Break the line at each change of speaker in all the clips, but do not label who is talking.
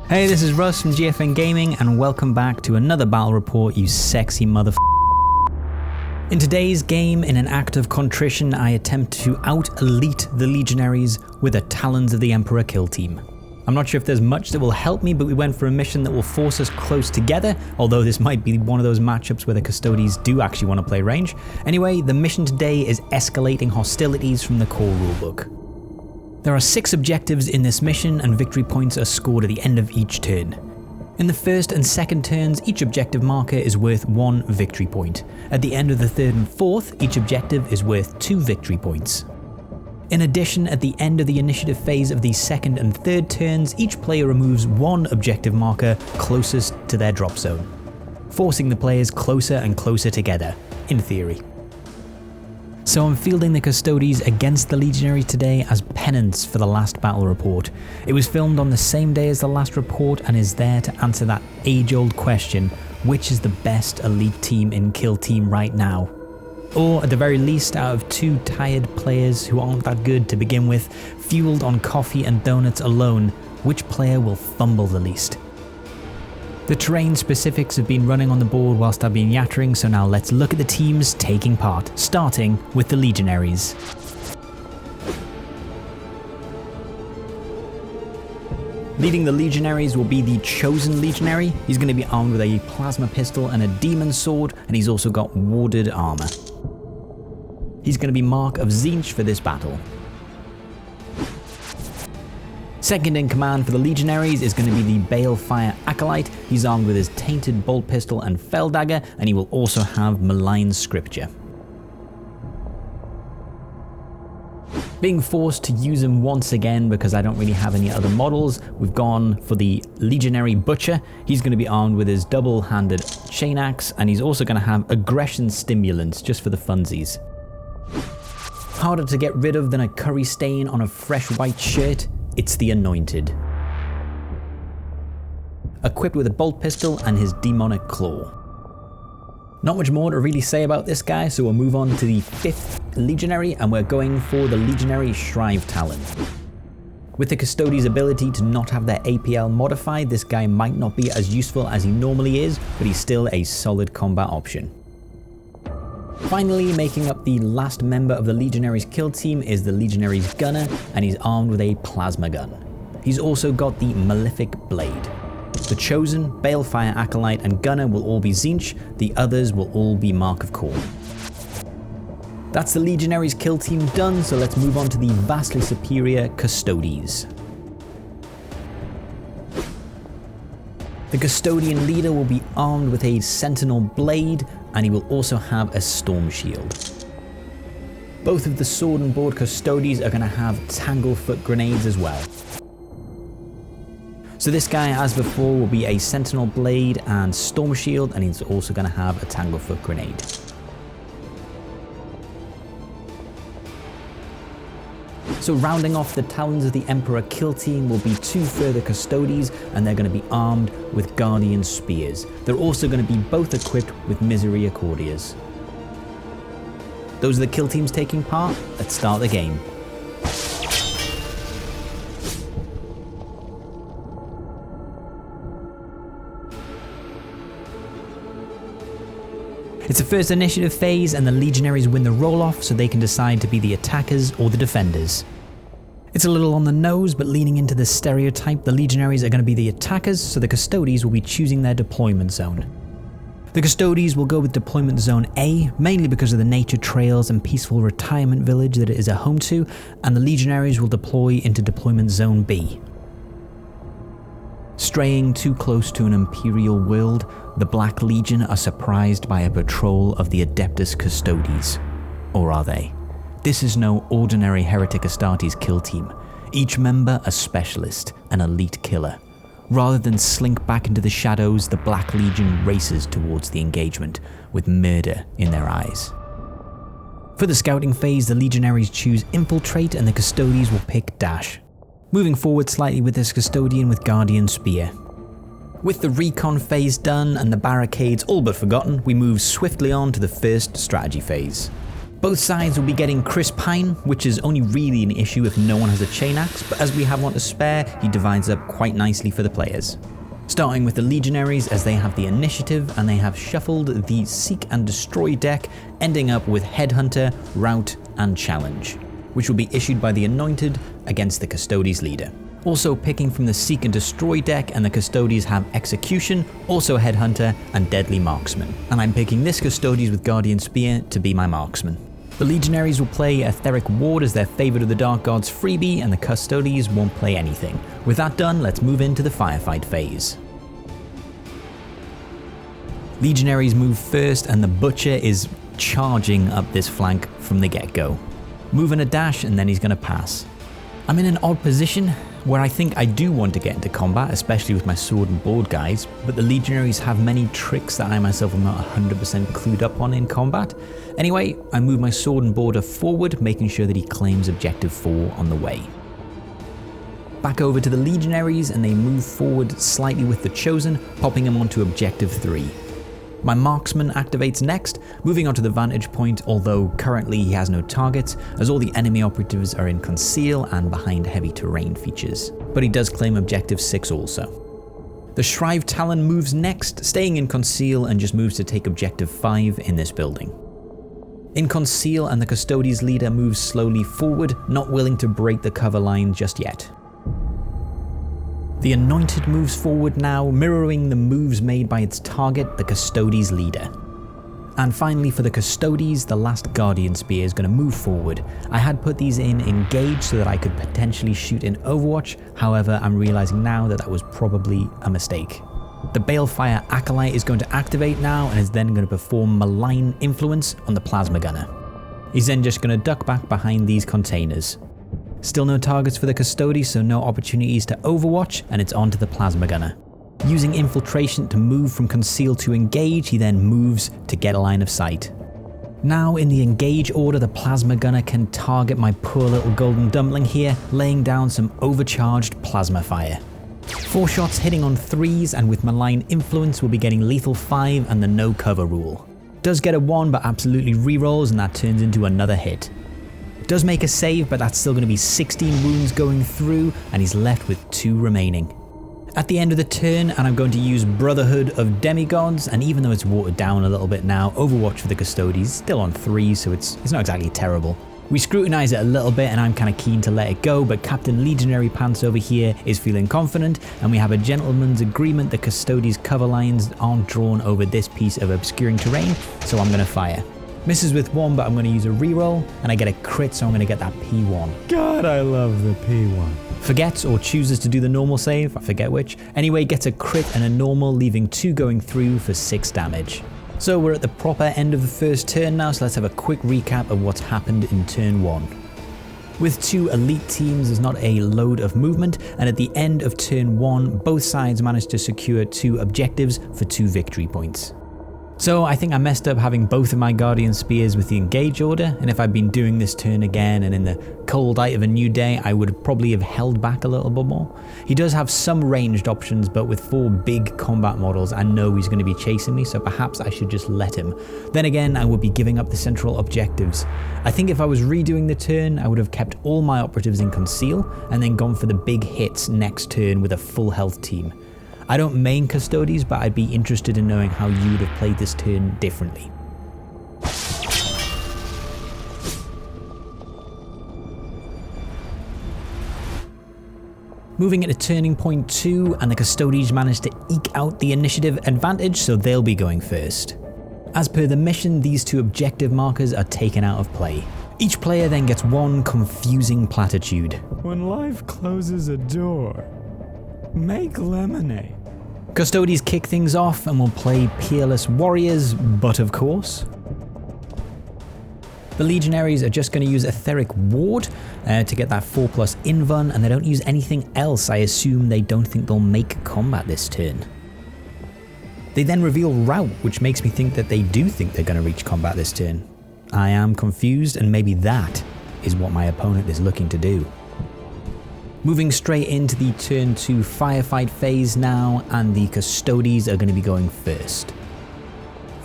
Hey, this is Russ from GFN Gaming, and welcome back to another battle report, you sexy In today's game, in an act of contrition, I attempt to out-elite the Legionaries with a Talons of the Emperor kill team. I'm not sure if there's much that will help me, but we went for a mission that will force us close together, although this might be one of those matchups where the Custodians do actually want to play range. Anyway, the mission today is escalating hostilities from the core rulebook. There are 6 objectives in this mission, and victory points are scored at the end of each turn. In the first and second turns, each objective marker is worth 1 victory point. At the end of the third and fourth, each objective is worth 2 victory points. In addition, at the end of the initiative phase of the second and third turns, each player removes 1 objective marker closest to their drop zone, forcing the players closer and closer together, in theory. So I'm fielding the Custodians against the Legionary today as penance for the last battle report. It was filmed on the same day as the last report and is there to answer that age-old question, which is the best elite team in kill team right now? Or at the very least, out of 2 tired players who aren't that good to begin with, fueled on coffee and donuts alone, which player will fumble the least? The terrain specifics have been running on the board whilst I've been yattering, so now let's look at the teams taking part, starting with the Legionaries. Leading the Legionaries will be the Chosen Legionary. He's going to be armed with a plasma pistol and a demon sword, and he's also got warded armour. He's going to be Mark of TZEENTCH for this battle. Second in command for the Legionaries is going to be the Balefire Acolyte. He's armed with his Tainted Bolt Pistol and Fell Dagger, and he will also have Malign Scripture. Being forced to use him once again because I don't really have any other models, we've gone for the Legionary Butcher. He's going to be armed with his double-handed chain axe, and he's also going to have Aggression Stimulants just for the funsies. Harder to get rid of than a curry stain on a fresh white shirt, it's the Annointed. Equipped with a bolt pistol and his Daemonic claw. Not much more to really say about this guy, so we'll move on to the 5th Legionary, and we're going for the Legionary ShriveTalon. With the Custodian's ability to not have their APL modified, this guy might not be as useful as he normally is, but he's still a solid combat option. Finally, making up the last member of the Legionaries kill team is the Legionaries Gunner, and he's armed with a plasma gun. He's also got the Maelific Blade. The Chosen, Balefire Acolyte, and Gunner will all be TZEENTCH, the others will all be Mark of KHORNE. That's the Legionaries kill team done, so let's move on to the vastly superior Custodians. The Custodian leader will be armed with a Sentinel blade, and he will also have a storm shield. Both of the sword and board Custodians are going to have Tanglefoot grenades as well. So this guy, as before, will be a Sentinel blade and storm shield, and he's also going to have a Tanglefoot grenade. So rounding off the Talons of the Emperor kill team will be 2 further Custodians, and they're going to be armed with Guardian Spears. They're also going to be both equipped with Misericordias. Those are the kill teams taking part. Let's start the game. It's the first initiative phase, and the Legionaries win the roll-off so they can decide to be the attackers or the defenders. It's a little on the nose, but leaning into the stereotype, the Legionaries are going to be the attackers, so the Custodians will be choosing their deployment zone. The Custodians will go with deployment zone A, mainly because of the nature trails and peaceful retirement village that it is a home to, and the Legionaries will deploy into deployment zone B. Straying too close to an Imperial world, the Black Legion are surprised by a patrol of the Adeptus Custodes. Or are they? This is no ordinary Heretic Astartes kill team. Each member a specialist, an elite killer. Rather than slink back into the shadows, the Black Legion races towards the engagement, with murder in their eyes. For the scouting phase, the Legionaries choose Infiltrate, and the Custodians will pick Dash. Moving forward slightly with this Custodian with Guardian Spear. With the recon phase done and the barricades all but forgotten, we move swiftly on to the first strategy phase. Both sides will be getting Chris Pine, which is only really an issue if no one has a chain axe, but as we have one to spare, he divides up quite nicely for the players. Starting with the Legionaries, as they have the initiative and they have shuffled the Seek and Destroy deck, ending up with Headhunter, Rout and Challenge, which will be issued by the Anointed against the Custodes leader. Also picking from the Seek and Destroy deck, and the Custodes have Execution, also Headhunter and Deadly Marksman. And I'm picking this Custodes with Guardian Spear to be my marksman. The Legionaries will play Etheric Ward as their Favourite of the Dark Gods freebie, and the Custodes won't play anything. With that done, let's move into the firefight phase. Legionaries move first, and the Butcher is charging up this flank from the get-go. Moving a dash and then he's going to pass. I'm in an odd position where I think I do want to get into combat, especially with my sword and board guys, but the Legionaries have many tricks that I myself am not 100% clued up on in combat. Anyway, I move my sword and boarder forward, making sure that he claims objective 4 on the way. Back over to the Legionaries, and they move forward slightly with the Chosen, popping him onto objective 3. My marksman activates next, moving onto the vantage point, although currently he has no targets, as all the enemy operatives are in conceal and behind heavy terrain features. But he does claim objective 6 also. The ShriveTalon moves next, staying in conceal, and just moves to take objective 5 in this building. In conceal, and the Custodes leader moves slowly forward, not willing to break the cover line just yet. The Anointed moves forward now, mirroring the moves made by its target, the Custodes leader. And finally for the Custodes, the last Guardian Spear is going to move forward. I had put these in Engage so that I could potentially shoot in Overwatch, however I'm realizing now that that was probably a mistake. The Balefire Acolyte is going to activate now, and is then going to perform Malign Influence on the Plasma Gunner. He's then just going to duck back behind these containers. Still no targets for the Custodes, so no opportunities to Overwatch, and it's on to the Plasma Gunner. Using Infiltration to move from Conceal to Engage, he then moves to get a line of sight. Now in the Engage order, the Plasma Gunner can target my poor little golden dumpling here, laying down some overcharged plasma fire. 4 shots hitting on 3s, and with Malign Influence we'll be getting lethal 5 and the no cover rule. Does get a 1 but absolutely rerolls, and that turns into another hit. Does make a save, but that's still going to be 16 wounds going through, and he's left with 2 remaining. At the end of the turn, and I'm going to use Brotherhood of Demigods, and even though it's watered down a little bit now, Overwatch for the Custodes, still on 3, so it's not exactly terrible. We scrutinise it a little bit, and I'm kind of keen to let it go, but Captain Legionary Pants over here is feeling confident, and we have a gentleman's agreement the Custodes cover lines aren't drawn over this piece of obscuring terrain, so I'm going to fire. Misses with 1, but I'm going to use a reroll, and I get a crit, so I'm going to get that P1. God, I love the P1. Forgets or chooses to do the normal save, I forget which. Anyway, gets a crit and a normal, leaving 2 going through for 6 damage. So we're at the proper end of the first turn now, so let's have a quick recap of what's happened in turn 1. With 2 elite teams, there's not a load of movement, and at the end of turn 1, both sides managed to secure 2 objectives for 2 victory points. So I think I messed up having both of my Guardian Spears with the Engage order, and if I'd been doing this turn again and in the cold light of a new day, I would probably have held back a little bit more. He does have some ranged options, but with 4 big combat models, I know he's going to be chasing me, so perhaps I should just let him. Then again, I would be giving up the central objectives. I think if I was redoing the turn, I would have kept all my operatives in Conceal, and then gone for the big hits next turn with a full health team. I don't main Custodes, but I'd be interested in knowing how you would have played this turn differently. Moving into turning point 2, and the Custodes managed to eke out the initiative advantage, so they'll be going first. As per the mission, these 2 objective markers are taken out of play. Each player then gets 1 confusing platitude. When life closes a door, make lemonade. Custodes kick things off and will play Peerless Warriors, but of course. The Legionaries are just going to use Etheric Ward to get that 4+ invuln, and they don't use anything else. I assume they don't think they'll make combat this turn. They then reveal Rout, which makes me think that they do think they're going to reach combat this turn. I am confused, and maybe that is what my opponent is looking to do. Moving straight into the turn 2 firefight phase now, and the Custodes are going to be going first.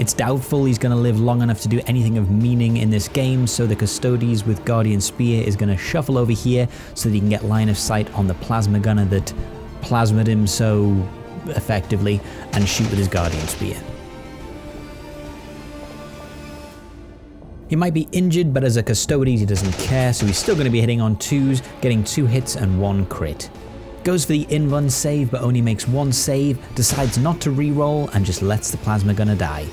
It's doubtful he's going to live long enough to do anything of meaning in this game, so the Custodes with Guardian Spear is going to shuffle over here so that he can get line of sight on the plasma gunner that plasmaed him so effectively and shoot with his Guardian Spear. He might be injured, but as a Custodes he doesn't care, so he's still going to be hitting on 2s, getting 2 hits and 1 crit. Goes for the invuln save, but only makes 1 save, decides not to reroll, and just lets the plasma gunner die.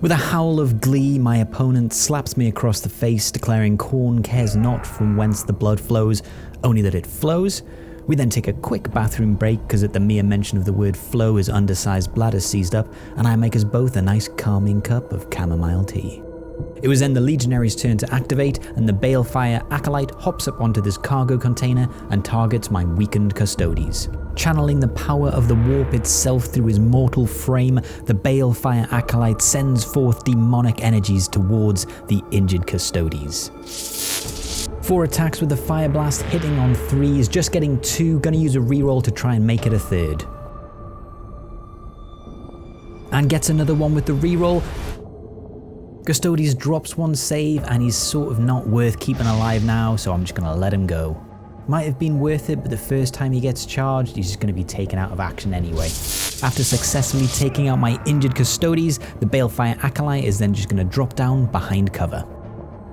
With a howl of glee, my opponent slaps me across the face, declaring KHORNE cares not from whence the blood flows, only that it flows. We then take a quick bathroom break, because at the mere mention of the word flow his undersized bladder seized up, and I make us both a nice calming cup of chamomile tea. It was then the Legionary's turn to activate, and the Balefire Acolyte hops up onto this cargo container and targets my weakened Custodes. Channeling the power of the warp itself through his mortal frame, the Balefire Acolyte sends forth demonic energies towards the injured Custodes. 4 attacks with the Fire Blast, hitting on 3s, just getting 2, gonna use a reroll to try and make it a 3rd. And gets another one with the reroll. Custodes drops 1 save, and he's sort of not worth keeping alive now, so I'm just going to let him go. Might have been worth it, but the first time he gets charged, he's just going to be taken out of action anyway. After successfully taking out my injured Custodes, the Balefire Acolyte is then just going to drop down behind cover.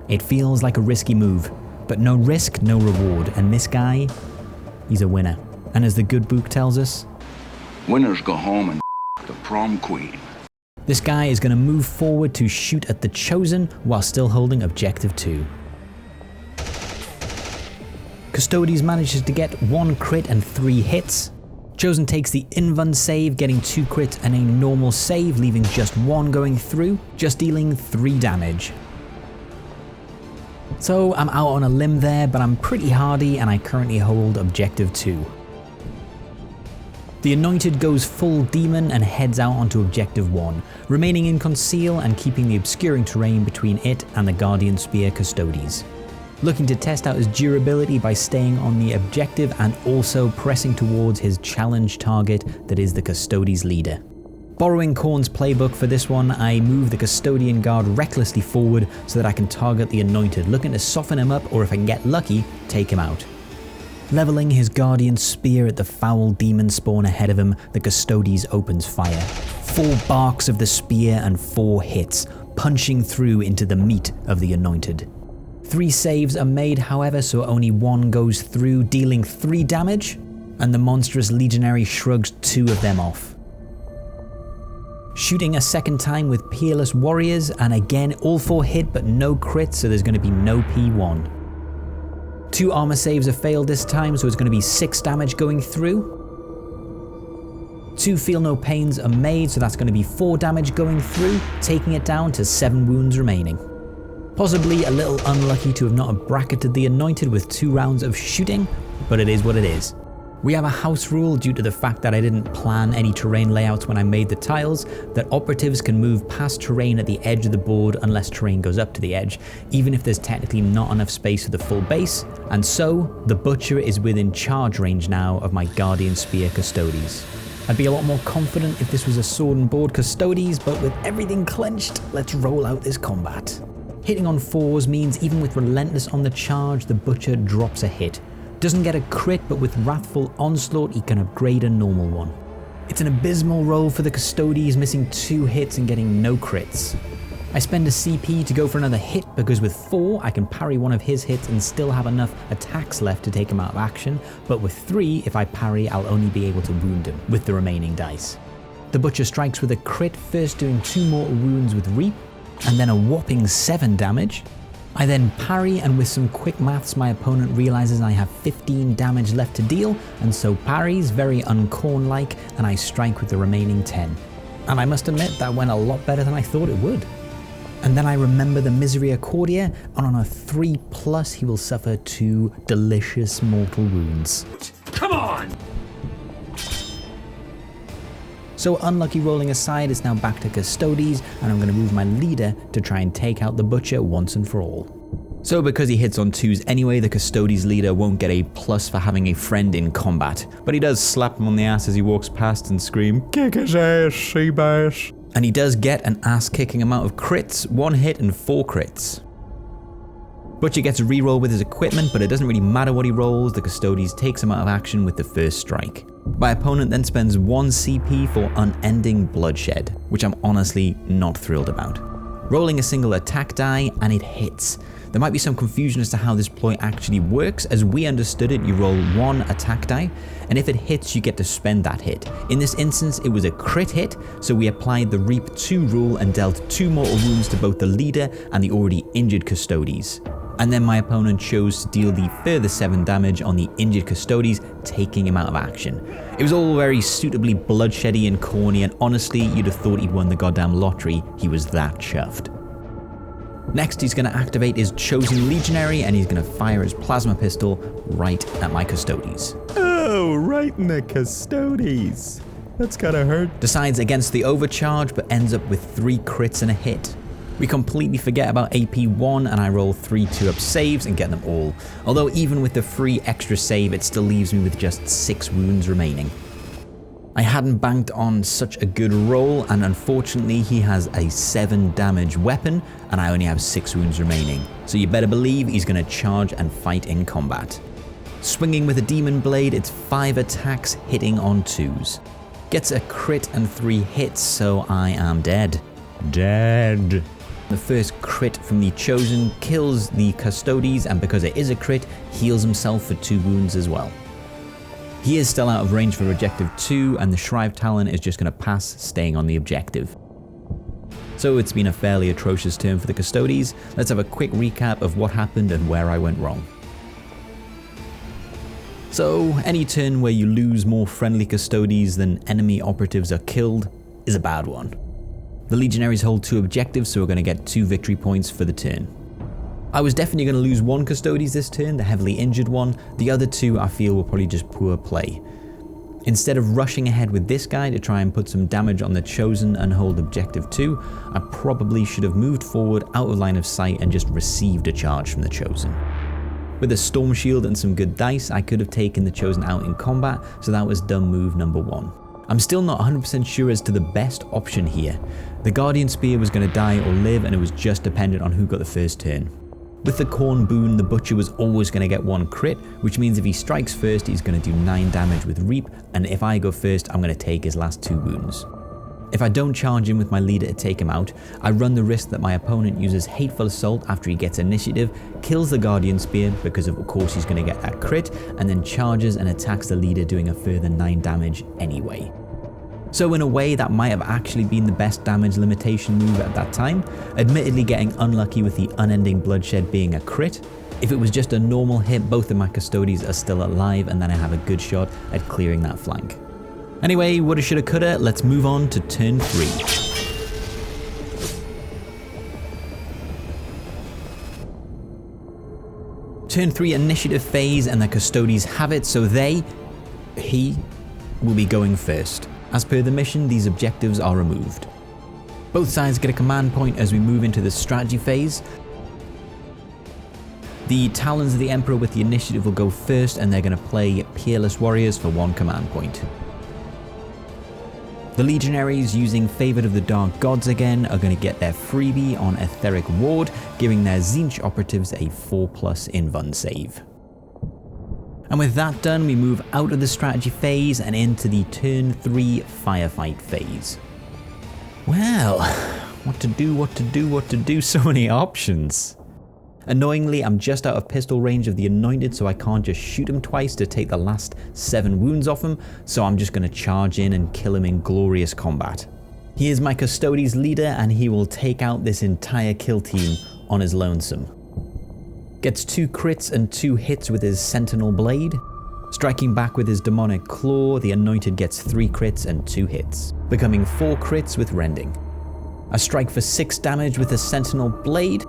It feels like a risky move, but no risk, no reward, and this guy, he's a winner. And as the good book tells us,
winners go home and the prom queen.
This guy is going to move forward to shoot at the Chosen while still holding Objective 2. Custodes manages to get 1 crit and 3 hits. Chosen takes the invuln save, getting 2 crits and a normal save, leaving just 1 going through, just dealing 3 damage. So I'm out on a limb there, but I'm pretty hardy and I currently hold Objective 2. The Anointed goes full Demon and heads out onto Objective 1, remaining in conceal and keeping the obscuring terrain between it and the Guardian Spear Custodes. Looking to test out his durability by staying on the objective and also pressing towards his challenge target that is the Custodes leader. Borrowing KHORNE's playbook for this one, I move the Custodian guard recklessly forward so that I can target the Anointed, looking to soften him up or if I can get lucky, take him out. Leveling his Guardian Spear at the foul demon spawn ahead of him, the Custodes opens fire. 4 barks of the spear and 4 hits, punching through into the meat of the Anointed. 3 saves are made, however, so only 1 goes through, dealing 3 damage, and the monstrous Legionary shrugs 2 of them off. Shooting a second time with Peerless Warriors, and again all 4 hit but no crit, so there's going to be no P1. 2 armor saves are failed this time, so it's going to be 6 damage going through. 2 feel no pains are made, so that's going to be 4 damage going through, taking it down to 7 wounds remaining. Possibly a little unlucky to have not bracketed the Anointed with 2 rounds of shooting, but it is what it is. We have a house rule due to the fact that I didn't plan any terrain layouts when I made the tiles, that operatives can move past terrain at the edge of the board unless terrain goes up to the edge, even if there's technically not enough space for the full base, and so the Butcher is within charge range now of my Guardian Spear Custodes. I'd be a lot more confident if this was a sword and board Custodes, but with everything clenched, let's roll out this combat. Hitting on 4s means even with Relentless on the charge, the Butcher drops a hit. Doesn't get a crit, but with Wrathful Onslaught he can upgrade a normal one. It's an abysmal roll for the Custodes, missing 2 hits and getting no crits. I spend a CP to go for another hit because with 4 I can parry one of his hits and still have enough attacks left to take him out of action, but with 3 if I parry I'll only be able to wound him with the remaining dice. The Butcher strikes with a crit, first doing 2 mortal wounds with Reap, and then a whopping 7 damage. I then parry, and with some quick maths my opponent realizes I have 15 damage left to deal, and so parries very un-KHORNE-like, and I strike with the remaining 10. And I must admit that went a lot better than I thought it would. And then I remember the Misericordia, and on a 3+ he will suffer 2 delicious mortal wounds.
Come on!
So unlucky rolling aside, it's now back to Custodes, and I'm going to move my leader to try and take out the Butcher once and for all. So because he hits on 2s anyway, the Custodes leader won't get a plus for having a friend in combat, but he does slap him on the ass as he walks past and scream, "Kick his ass, Seabass!" And he does get an ass-kicking amount of crits, 1 hit and 4 crits. Butcher gets a reroll with his equipment, but it doesn't really matter what he rolls, the Custodian takes him out of action with the first strike. My opponent then spends 1 CP for unending bloodshed, which I'm honestly not thrilled about. Rolling a single attack die, and it hits. There might be some confusion as to how this ploy actually works. As we understood it, you roll 1 attack die, and if it hits, you get to spend that hit. In this instance, it was a crit hit, so we applied the Reap 2 rule and dealt 2 mortal wounds to both the leader and the already injured Custodians. And then my opponent chose to deal the further 7 damage on the injured Custodians, taking him out of action. It was all very suitably bloodsheddy and corny, and honestly, you'd have thought he'd won the goddamn lottery. He was that chuffed. Next, he's going to activate his chosen Legionary, and he's going to fire his plasma pistol right at my Custodians.
Oh, right in the Custodians. That's gotta hurt.
Decides against the overcharge, but ends up with 3 crits and a hit. We completely forget about AP1, and I roll 3 2-up saves and get them all. Although even with the free extra save, it still leaves me with just 6 wounds remaining. I hadn't banked on such a good roll, and unfortunately he has a 7 damage weapon, and I only have 6 wounds remaining. So you better believe he's going to charge and fight in combat. Swinging with a demon blade, it's 5 attacks hitting on 2s. Gets a crit and 3 hits, so I am dead. Dead. The first crit from the Chosen kills the Custodians, and because it is a crit, heals himself for 2 wounds as well. He is still out of range for objective 2, and the ShriveTalon is just going to pass, staying on the objective. So it's been a fairly atrocious turn for the Custodians. Let's have a quick recap of what happened and where I went wrong. So, any turn where you lose more friendly Custodians than enemy operatives are killed is a bad one. The Legionaries hold 2 objectives, so we're going to get 2 victory points for the turn. I was definitely going to lose 1 Custodian this turn, the heavily injured one. The other 2 I feel were probably just poor play. Instead of rushing ahead with this guy to try and put some damage on the Chosen and hold objective 2, I probably should have moved forward out of line of sight and just received a charge from the Chosen. With a Storm Shield and some good dice, I could have taken the Chosen out in combat, so that was dumb move number 1. I'm still not 100% sure as to the best option here. The Guardian Spear was going to die or live, and it was just dependent on who got the first turn. With the KHORNE boon, the Butcher was always going to get 1 crit, which means if he strikes first, he's going to do 9 damage with Reap, and if I go first, I'm going to take his last 2 wounds. If I don't charge in with my leader to take him out, I run the risk that my opponent uses Hateful Assault after he gets initiative, kills the Guardian Spear because of course he's going to get that crit, and then charges and attacks the leader, doing a further 9 damage anyway. So in a way, that might have actually been the best damage limitation move at that time, admittedly getting unlucky with the unending bloodshed being a crit. If it was just a normal hit, both of my Custodians are still alive, and then I have a good shot at clearing that flank. Anyway, woulda, shoulda, coulda, let's move on to turn 3. Turn 3 initiative phase, and the Custodians have it, so he will be going first. As per the mission, these objectives are removed. Both sides get a command point as we move into the strategy phase. The Talons of the Emperor with the initiative will go first, and they're going to play Peerless Warriors for 1 command point. The Legionaries, using Favored of the Dark Gods again, are going to get their freebie on Etheric Ward, giving their TZEENTCH operatives a 4+ invuln save. And with that done, we move out of the strategy phase and into the turn 3 firefight phase. Well, what to do, so many options. Annoyingly, I'm just out of pistol range of the Anointed, so I can't just shoot him twice to take the last 7 wounds off him, so I'm just going to charge in and kill him in glorious combat. He is my Custodian's leader, and he will take out this entire kill team on his lonesome. Gets 2 crits and 2 hits with his Sentinel blade. Striking back with his Demonic Claw, the Anointed gets 3 crits and 2 hits, becoming 4 crits with Rending. A strike for 6 damage with the Sentinel blade.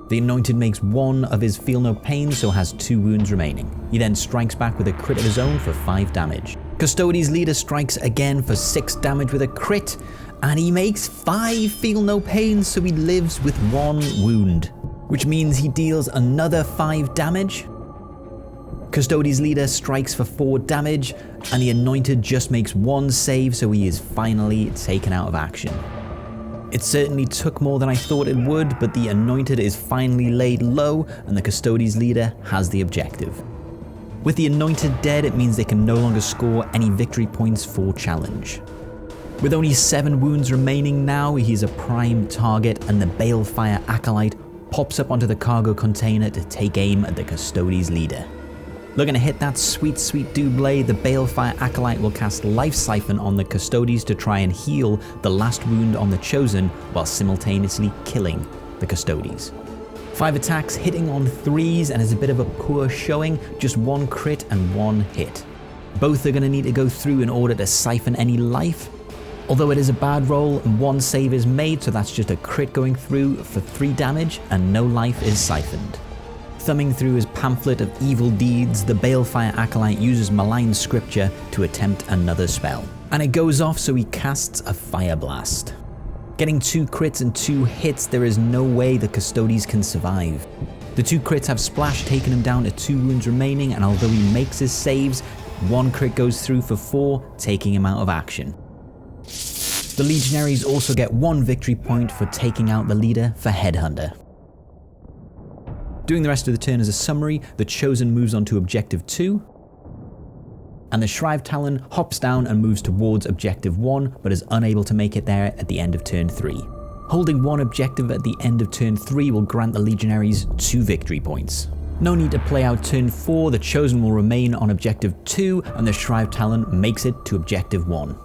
The Anointed makes 1 of his Feel No Pain, so has 2 wounds remaining. He then strikes back with a crit of his own for 5 damage. Custodian's leader strikes again for 6 damage with a crit, and he makes 5 Feel No Pain, so he lives with 1 wound, which means he deals another 5 damage. Custodian's leader strikes for 4 damage, and the Anointed just makes 1 save, so he is finally taken out of action. It certainly took more than I thought it would, but the Anointed is finally laid low, and the Custodian's leader has the objective. With the Anointed dead, it means they can no longer score any victory points for challenge. With only 7 wounds remaining now, he's a prime target, and the Balefire Acolyte pops up onto the cargo container to take aim at the Custodian's leader. Looking to hit that sweet double, the Balefire Acolyte will cast Life Siphon on the Custodians to try and heal the last wound on the Chosen while simultaneously killing the Custodians. 5 attacks hitting on 3s and is a bit of a poor showing, just 1 crit and 1 hit. Both are going to need to go through in order to siphon any life. Although it is a bad roll, 1 save is made, so that's just a crit going through for 3 damage and no life is siphoned. Thumbing through his pamphlet of evil deeds, the Balefire Acolyte uses Malign Scripture to attempt another spell. And it goes off, so he casts a Fire Blast. Getting 2 crits and 2 hits, there is no way the Custodians can survive. The 2 crits have Splash taken him down to 2 wounds remaining, and although he makes his saves, 1 crit goes through for 4, taking him out of action. The Legionaries also get 1 victory point for taking out the leader for Headhunter. Doing the rest of the turn as a summary, the Chosen moves on to Objective 2, and the ShriveTalon hops down and moves towards Objective 1, but is unable to make it there at the end of turn 3. Holding 1 objective at the end of turn 3 will grant the Legionaries 2 victory points. No need to play out turn 4, the Chosen will remain on Objective 2, and the ShriveTalon makes it to Objective 1.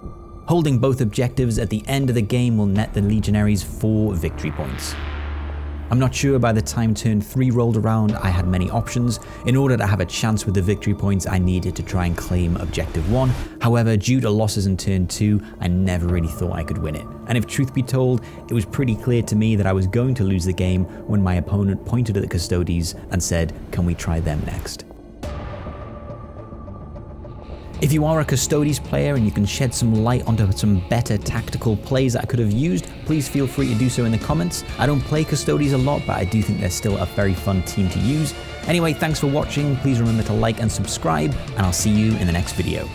Holding both objectives at the end of the game will net the Legionaries 4 victory points. I'm not sure by the time turn 3 rolled around I had many options. In order to have a chance with the victory points, I needed to try and claim Objective 1. However, due to losses in turn 2, I never really thought I could win it. And if truth be told, it was pretty clear to me that I was going to lose the game when my opponent pointed at the Custodians and said, "Can we try them next?" If you are a Custodians player and you can shed some light onto some better tactical plays that I could have used, please feel free to do so in the comments. I don't play Custodians a lot, but I do think they're still a very fun team to use. Anyway, thanks for watching, please remember to like and subscribe, and I'll see you in the next video.